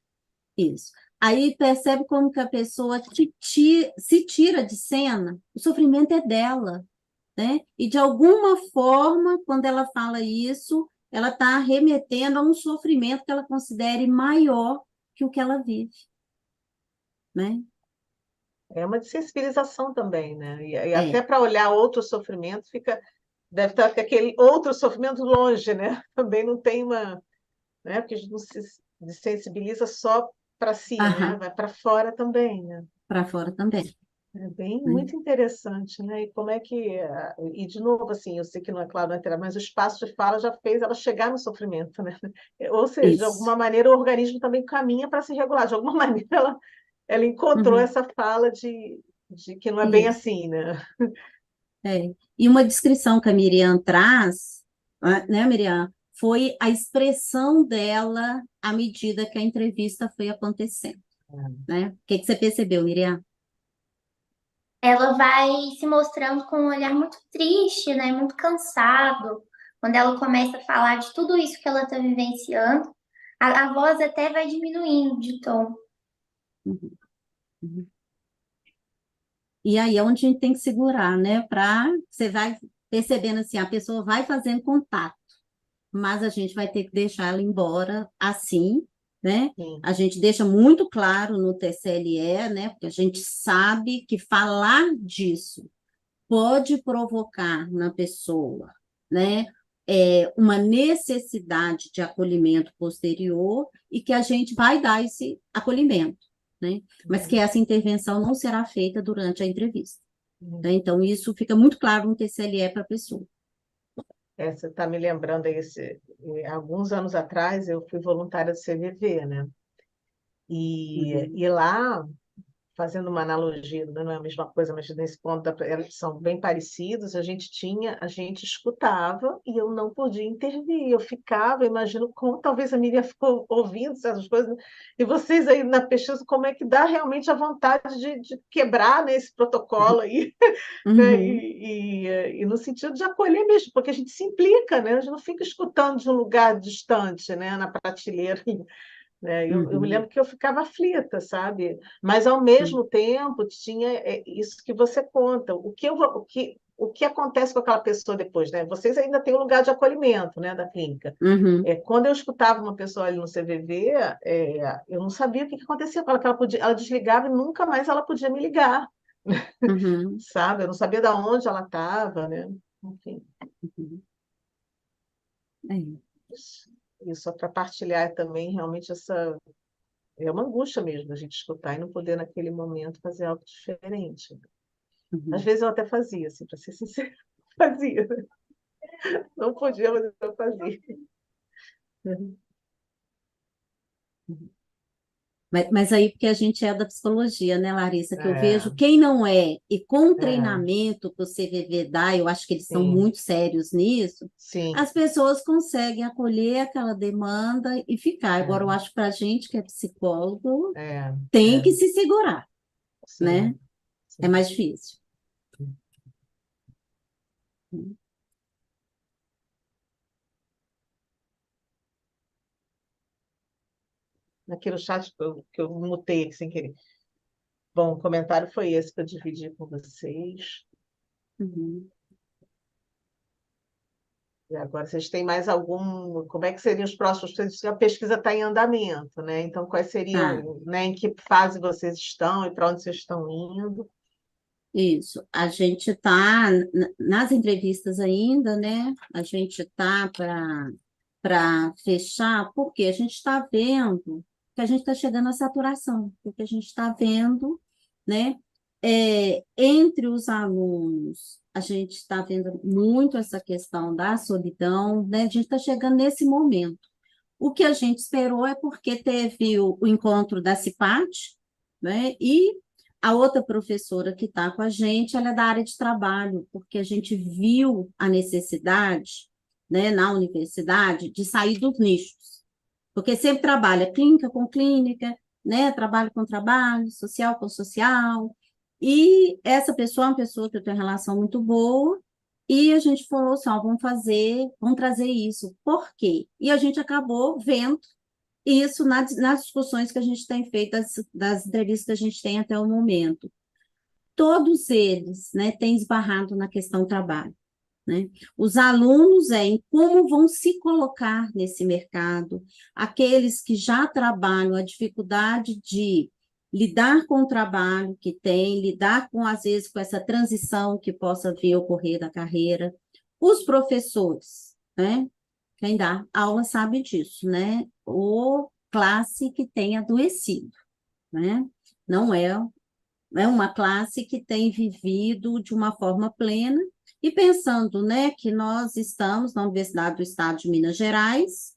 Isso. Aí percebe como que a pessoa se tira de cena, o sofrimento é dela, né? E de alguma forma, quando ela fala isso, ela está remetendo a um sofrimento que ela considere maior que o que ela vive, né? É uma desensibilização também, né? E até É, para olhar outro sofrimento, deve estar com aquele outro sofrimento longe, né? Também não tem uma, né? Porque a gente não se desensibiliza só para si, né? aham, Vai para fora também, né? para fora também, É bem né? muito interessante, né? E como é que e de novo assim, eu sei que não é claro, não é terapia, mas o espaço de fala já fez ela chegar no sofrimento, né? Ou seja, de Isso. alguma maneira o organismo também caminha para se regular, de alguma maneira ela encontrou Uhum, essa fala de que não é bem isso. assim, né? É. E uma descrição que a Miriam traz, né, Miriam, foi a expressão dela à medida que a entrevista foi acontecendo, né? O que que você percebeu, Miriam? Ela vai se mostrando com um olhar muito triste, né? Muito cansado. Quando ela começa a falar de tudo isso que ela está vivenciando, a voz até vai diminuindo de tom. Uhum, uhum. E aí é onde a gente tem que segurar, né? Para você vai percebendo assim, a pessoa vai fazendo contato, mas a gente vai ter que deixar ela embora assim, né? Sim. A gente deixa muito claro no TCLE, né? Porque a gente sabe que falar disso pode provocar na pessoa, né? uma necessidade de acolhimento posterior e que a gente vai dar esse acolhimento, né? Mas que essa intervenção não será feita durante a entrevista. Né? Então, isso fica muito claro no TCLE para a pessoa. Você está me lembrando aí, alguns anos atrás eu fui voluntária do CVV, né? E lá, fazendo uma analogia, não é a mesma coisa, mas nesse ponto eles são bem parecidos, a gente escutava e eu não podia intervir, eu ficava, imagino como talvez a Miriam ficou ouvindo essas coisas, e vocês aí na pesquisa, como é que dá realmente a vontade de quebrar, né, esse protocolo aí, né, e no sentido de acolher mesmo, porque a gente se implica, né, a gente não fica escutando de um lugar distante, né, na prateleira, né? Eu me lembro que eu ficava aflita, sabe? Mas, ao mesmo tempo, tinha isso que você conta. O que acontece com aquela pessoa depois, né? Vocês ainda têm um lugar de acolhimento, né, da clínica. Quando eu escutava uma pessoa ali no CVV, eu não sabia o que acontecia com ela, que ela desligava e nunca mais ela podia me ligar, sabe? Eu não sabia de onde ela estava, né? Enfim. Isso é para partilhar também, realmente, é uma angústia mesmo a gente escutar e não poder, naquele momento, fazer algo diferente. Às vezes eu até fazia, assim, para ser sincera, fazia. Não podia, mas eu fazia. Mas aí, porque a gente é da psicologia, né, Larissa, que eu vejo quem não é, e com o treinamento que o CVV dá, eu acho que eles são muito sérios nisso, as pessoas conseguem acolher aquela demanda e ficar. Agora, eu acho que para a gente que é psicólogo, tem que se segurar, né? É mais difícil. Naquele chat que eu mutei aqui sem querer. Bom, o comentário foi esse que eu dividi com vocês. E agora, vocês têm mais algum... Como é que seriam os próximos? A pesquisa está em andamento, né? Então, quais seriam, né, em que fase vocês estão e para onde vocês estão indo? Isso, a gente está nas entrevistas ainda, né? A gente está para fechar, porque a gente está vendo que a gente está chegando à saturação, porque a gente está vendo, né? Entre os alunos, a gente está vendo muito essa questão da solidão, né? A gente está chegando nesse momento. O que a gente esperou é porque teve o encontro da CIPAT, né? E a outra professora que está com a gente, ela é da área de trabalho, porque a gente viu a necessidade, né, na universidade, de sair dos nichos. Porque sempre trabalha clínica com clínica, né, trabalho com trabalho, social com social. E essa pessoa é uma pessoa que eu tenho uma relação muito boa, e a gente falou assim, ó, vamos trazer isso. Por quê? E a gente acabou vendo isso nas discussões que a gente tem feito, das entrevistas que a gente tem até o momento. Todos eles, né, têm esbarrado na questão trabalho. Né? Os alunos em como vão se colocar nesse mercado, aqueles que já trabalham, a dificuldade de lidar com o trabalho que tem, lidar com, às vezes, com essa transição que possa vir ocorrer da carreira, os professores, né? Quem dá aula sabe disso, né? Ou classe que tem adoecido, né? Não é uma classe que tem vivido de uma forma plena e pensando, né, que nós estamos na Universidade do Estado de Minas Gerais,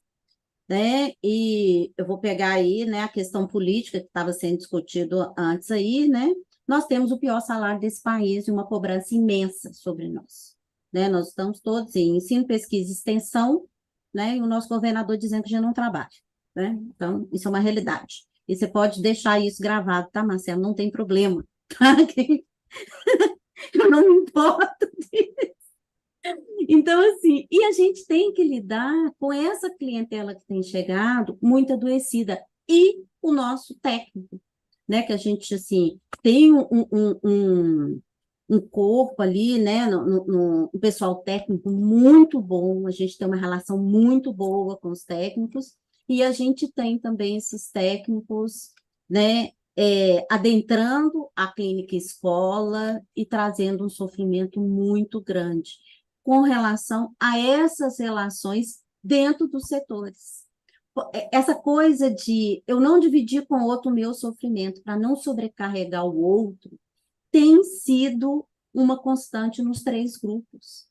né, e eu vou pegar aí, né, a questão política que estava sendo discutido antes aí, né, nós temos o pior salário desse país e uma cobrança imensa sobre nós, né, nós estamos todos em ensino, pesquisa e extensão, né, e o nosso governador dizendo que já não trabalha, né, então isso é uma realidade. E você pode deixar isso gravado, tá, Marcelo? Não tem problema, tá? Eu não me importo disso. Então, assim, e a gente tem que lidar com essa clientela que tem chegado muito adoecida e o nosso técnico, né? Que a gente, assim, tem um corpo ali, né? Um pessoal técnico muito bom, a gente tem uma relação muito boa com os técnicos e a gente tem também esses técnicos, né? Adentrando a clínica escola e trazendo um sofrimento muito grande. com relação a essas relações dentro dos setores. Essa coisa de eu não dividir com o outro o meu sofrimento para não sobrecarregar o outro tem sido uma constante nos 3 grupos,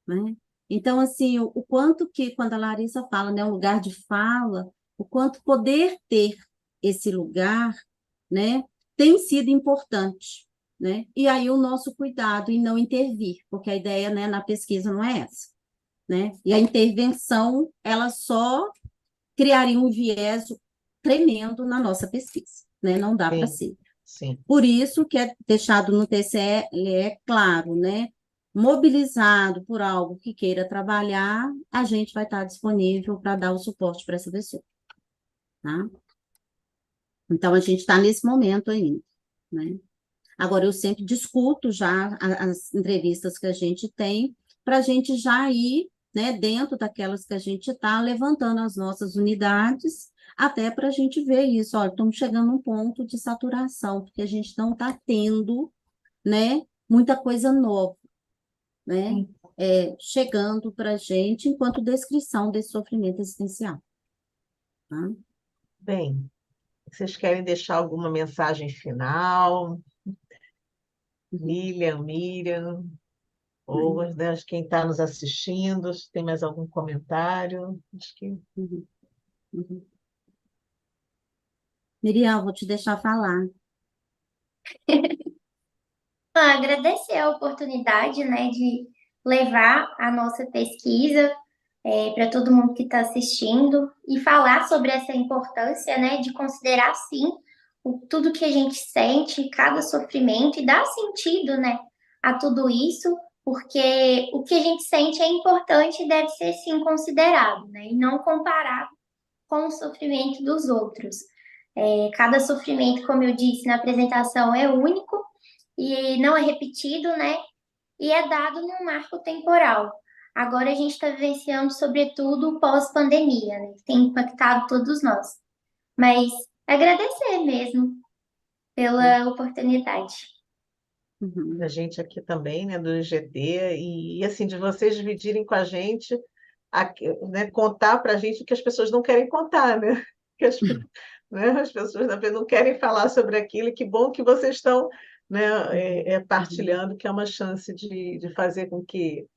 né? Então, assim, o quanto que, quando a Larissa fala, né, um lugar de fala, o quanto poder ter esse lugar, né, tem sido importante, né? E aí o nosso cuidado em não intervir, porque a ideia, né, na pesquisa não é essa, né? E a intervenção, ela só criaria um viés tremendo na nossa pesquisa, né? Não dá para Sim, ser. sim. Por isso que é deixado no TCE, é claro, né? Mobilizado por algo que queira trabalhar, a gente vai estar disponível para dar o suporte para essa pessoa, tá? Então, a gente está nesse momento ainda, né? Agora, eu sempre discuto já as entrevistas que a gente tem, para a gente já ir, né, dentro daquelas que a gente está, levantando as nossas unidades, até para a gente ver isso. Olha, estamos chegando a um ponto de saturação, porque a gente não está tendo, né, muita coisa nova, né, Sim. chegando para a gente enquanto descrição desse sofrimento existencial. Tá? Bem, vocês querem deixar alguma mensagem final? Miriam, ou Uhum, né, quem está nos assistindo, se tem mais algum comentário? Acho que uhum, uhum. Miriam, vou te deixar falar. Agradecer a oportunidade, né, de levar a nossa pesquisa para todo mundo que está assistindo e falar sobre essa importância, né, de considerar sim tudo que a gente sente, cada sofrimento e dar sentido, né, a tudo isso, porque o que a gente sente é importante e deve ser sim considerado, né, e não comparado com o sofrimento dos outros. Cada sofrimento, como eu disse na apresentação, é único e não é repetido, né? E é dado num marco temporal. Agora a gente está vivenciando, sobretudo, o pós-pandemia, né? Que tem impactado todos nós. Mas agradecer mesmo pela oportunidade. Uhum. a gente aqui também, né, do IGD, e assim, de vocês dividirem com a gente, né, contar para a gente o que as pessoas não querem contar, né? Que né, as pessoas talvez não querem falar sobre aquilo, e que bom que vocês estão, né, partilhando, que é uma chance de fazer com que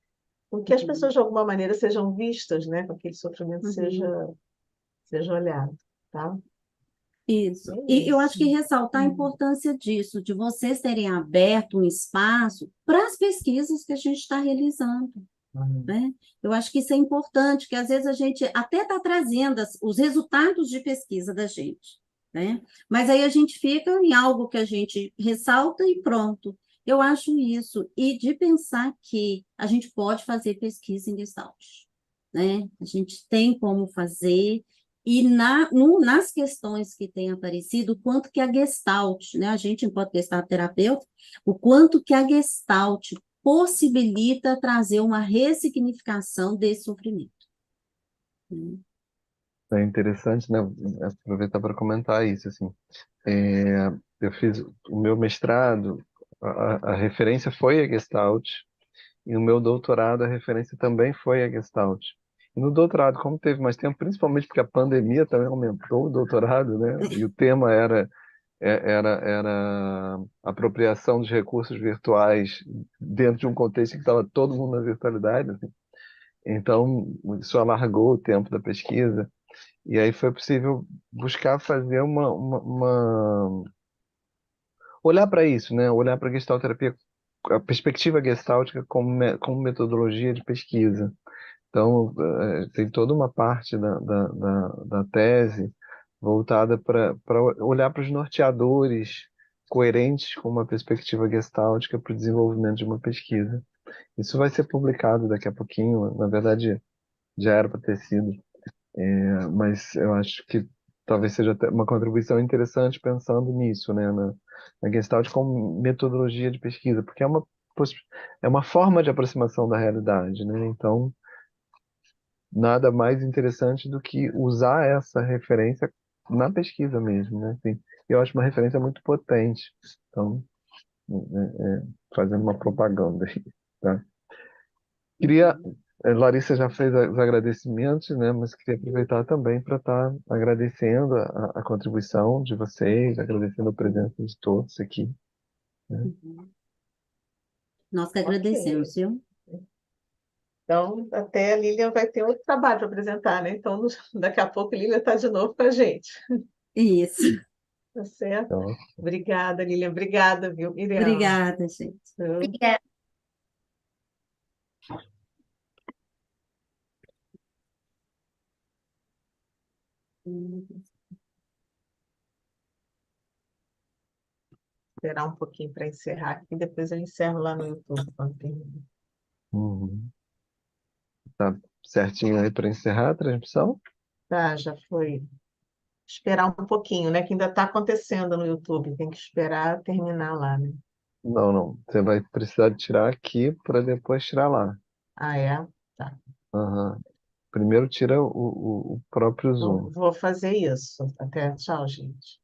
as pessoas, de alguma maneira, sejam vistas, né? Com aquele sofrimento Uhum. seja olhado, tá? Isso. É E eu acho isso. que ressaltar a importância disso, de vocês terem aberto um espaço para as pesquisas que a gente está realizando, né? Eu acho que isso é importante, que às vezes a gente até está trazendo os resultados de pesquisa da gente, né? Mas aí a gente fica em algo que a gente ressalta e pronto. Eu acho isso. E de pensar que a gente pode fazer pesquisa em Gestalt, né? A gente tem como fazer, e nas questões que têm aparecido, o quanto que a Gestalt, né? A gente, enquanto Gestalt terapeuta, o quanto que a Gestalt possibilita trazer uma ressignificação desse sofrimento. É interessante, né? Aproveitar para comentar isso, assim. É, eu fiz o meu mestrado, a referência foi a Gestalt, e no meu doutorado a referência também foi a Gestalt. E no doutorado, como teve mais tempo, principalmente porque a pandemia também aumentou o doutorado, né? E o tema era apropriação dos recursos virtuais dentro de um contexto em que estava todo mundo na virtualidade, assim. Então, isso alargou o tempo da pesquisa. E aí foi possível buscar fazer olhar para isso, né? Olhar para a gestalterapia, a perspectiva gestáltica como metodologia de pesquisa. Então, tem toda uma parte da tese voltada para olhar para os norteadores coerentes com uma perspectiva gestáltica para o desenvolvimento de uma pesquisa. Isso vai ser publicado daqui a pouquinho, na verdade já era para ter sido, mas eu acho que talvez seja até uma contribuição interessante pensando nisso, né, na Gestalt como metodologia de pesquisa, porque é uma forma de aproximação da realidade, né? Então, nada mais interessante do que usar essa referência na pesquisa mesmo, né? Assim, eu acho uma referência muito potente. Então, fazendo uma propaganda aí, tá? Queria, Larissa já fez os agradecimentos, né? Mas queria aproveitar também para estar agradecendo a contribuição de vocês, agradecendo a presença de todos aqui, né? Uhum. Nós que Ok. agradecemos, viu? Então, até a Lilian vai ter outro trabalho para apresentar, né? Então, daqui a pouco a Lilian está de novo com a gente. Isso. Tá certo? Então, Obrigada, Lilian. Obrigada, viu, Miriam? Obrigada, gente. Obrigada. Esperar um pouquinho para encerrar aqui, depois eu encerro lá no YouTube quando terminar. uhum. Tá certinho aí para encerrar a transmissão? Tá, já foi. Esperar um pouquinho, né? Que ainda está acontecendo no YouTube, tem que esperar terminar lá, né? Não, não. Você vai precisar de tirar aqui para depois tirar lá. Ah, é? Tá. Aham. Primeiro tira o próprio Zoom. Vou fazer isso. Até tchau, gente.